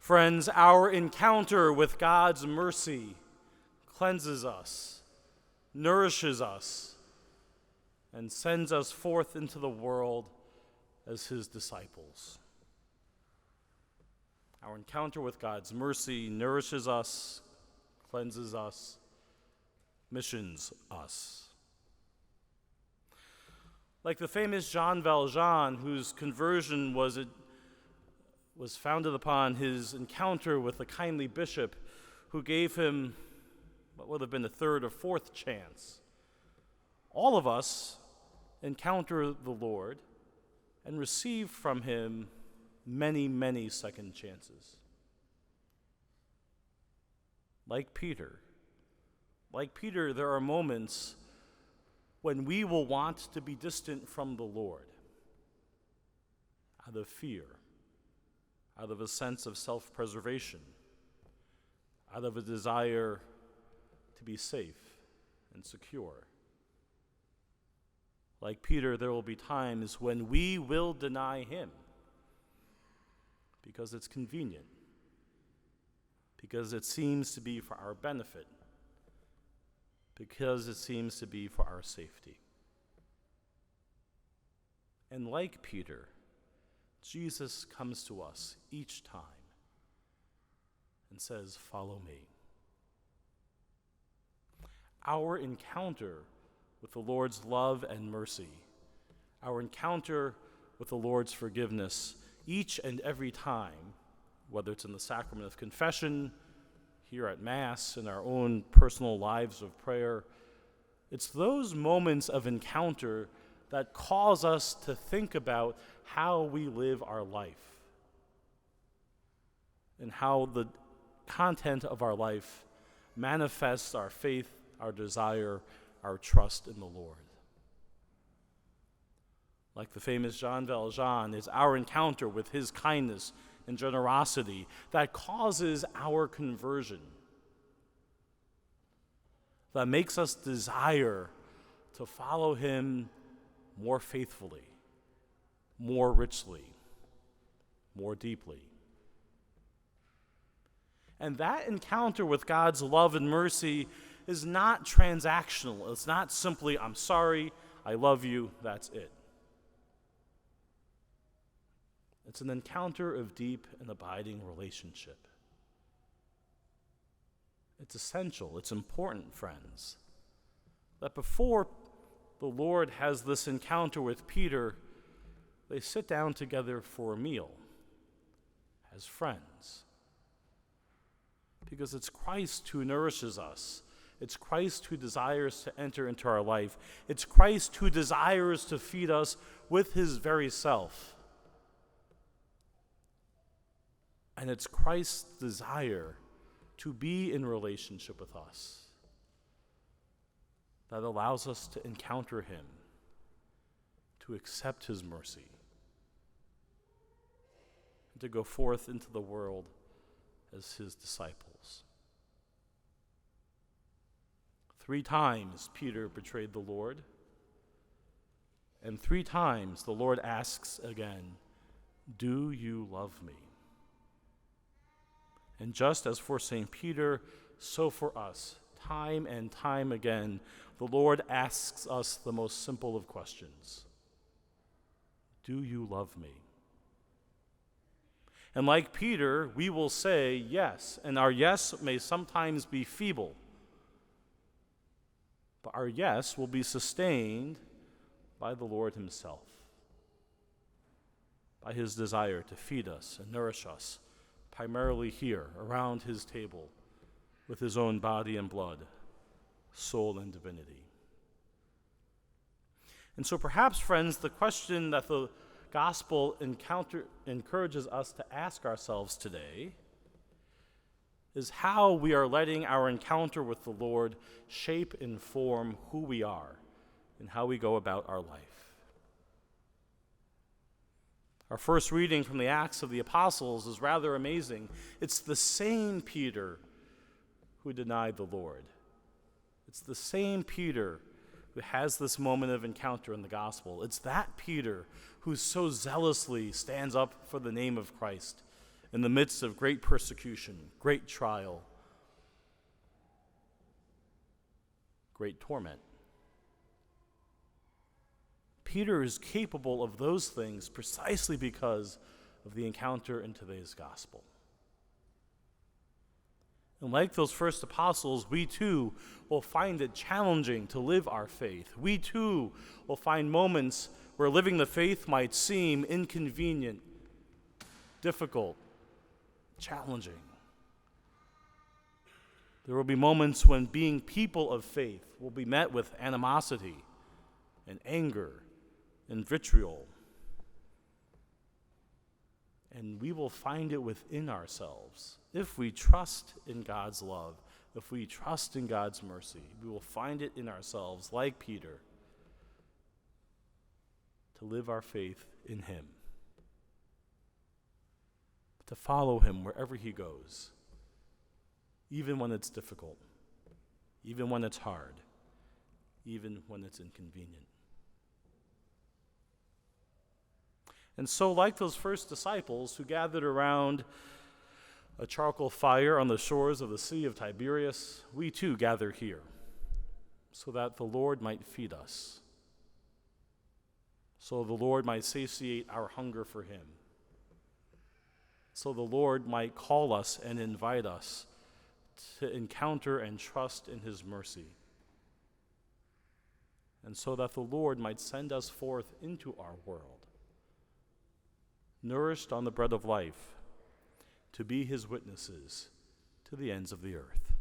Friends, our encounter with God's mercy cleanses us, nourishes us, and sends us forth into the world as his disciples. Our encounter with God's mercy nourishes us, cleanses us, missions us. Like the famous Jean Valjean, whose conversion was founded upon his encounter with a kindly bishop who gave him what would have been a third or fourth chance. All of us encounter the Lord and receive from him many, many second chances. Like Peter, there are moments when we will want to be distant from the Lord out of fear, out of a sense of self-preservation, out of a desire to be safe and secure. Like Peter, there will be times when we will deny him because it's convenient, because it seems to be for our benefit, because it seems to be for our safety. And like Peter, Jesus comes to us each time and says, "Follow me." Our encounter with the Lord's love and mercy, our encounter with the Lord's forgiveness, each and every time, whether it's in the sacrament of confession, here at Mass, in our own personal lives of prayer, it's those moments of encounter that cause us to think about how we live our life and how the content of our life manifests our faith, our desire, our trust in the Lord. Like the famous Jean Valjean, it's our encounter with his kindness and generosity that causes our conversion, that makes us desire to follow him more faithfully, more richly, more deeply. And that encounter with God's love and mercy is not transactional. It's not simply, "I'm sorry, I love you, that's it." It's an encounter of deep and abiding relationship. It's essential, it's important, friends, that before the Lord has this encounter with Peter, they sit down together for a meal as friends. Because it's Christ who nourishes us. It's Christ who desires to enter into our life. It's Christ who desires to feed us with his very self. And it's Christ's desire to be in relationship with us that allows us to encounter him, to accept his mercy, and to go forth into the world as his disciples. 3 times Peter betrayed the Lord, and 3 times the Lord asks again, "Do you love me?" And just as for St. Peter, so for us, time and time again, the Lord asks us the most simple of questions. Do you love me? And like Peter, we will say yes, and our yes may sometimes be feeble, but our yes will be sustained by the Lord himself, by his desire to feed us and nourish us, primarily here, around his table, with his own body and blood, soul and divinity. And so perhaps, friends, the question that the gospel encourages us to ask ourselves today is how we are letting our encounter with the Lord shape and form who we are and how we go about our life. Our first reading from the Acts of the Apostles is rather amazing. It's the same Peter who denied the Lord. It's the same Peter who has this moment of encounter in the gospel. It's that Peter who so zealously stands up for the name of Christ in the midst of great persecution, great trial, great torment. Peter is capable of those things precisely because of the encounter in today's gospel. And like those first apostles, we too will find it challenging to live our faith. We too will find moments where living the faith might seem inconvenient, difficult, challenging. There will be moments when being people of faith will be met with animosity and anger and vitriol. And we will find it within ourselves. If we trust in God's love, if we trust in God's mercy, we will find it in ourselves, like Peter, to live our faith in him, to follow him wherever he goes, even when it's difficult, even when it's hard, even when it's inconvenient. And so, like those first disciples who gathered around a charcoal fire on the shores of the Sea of Tiberias, we too gather here so that the Lord might feed us, so the Lord might satiate our hunger for him, so the Lord might call us and invite us to encounter and trust in his mercy, and so that the Lord might send us forth into our world, nourished on the bread of life, to be his witnesses to the ends of the earth.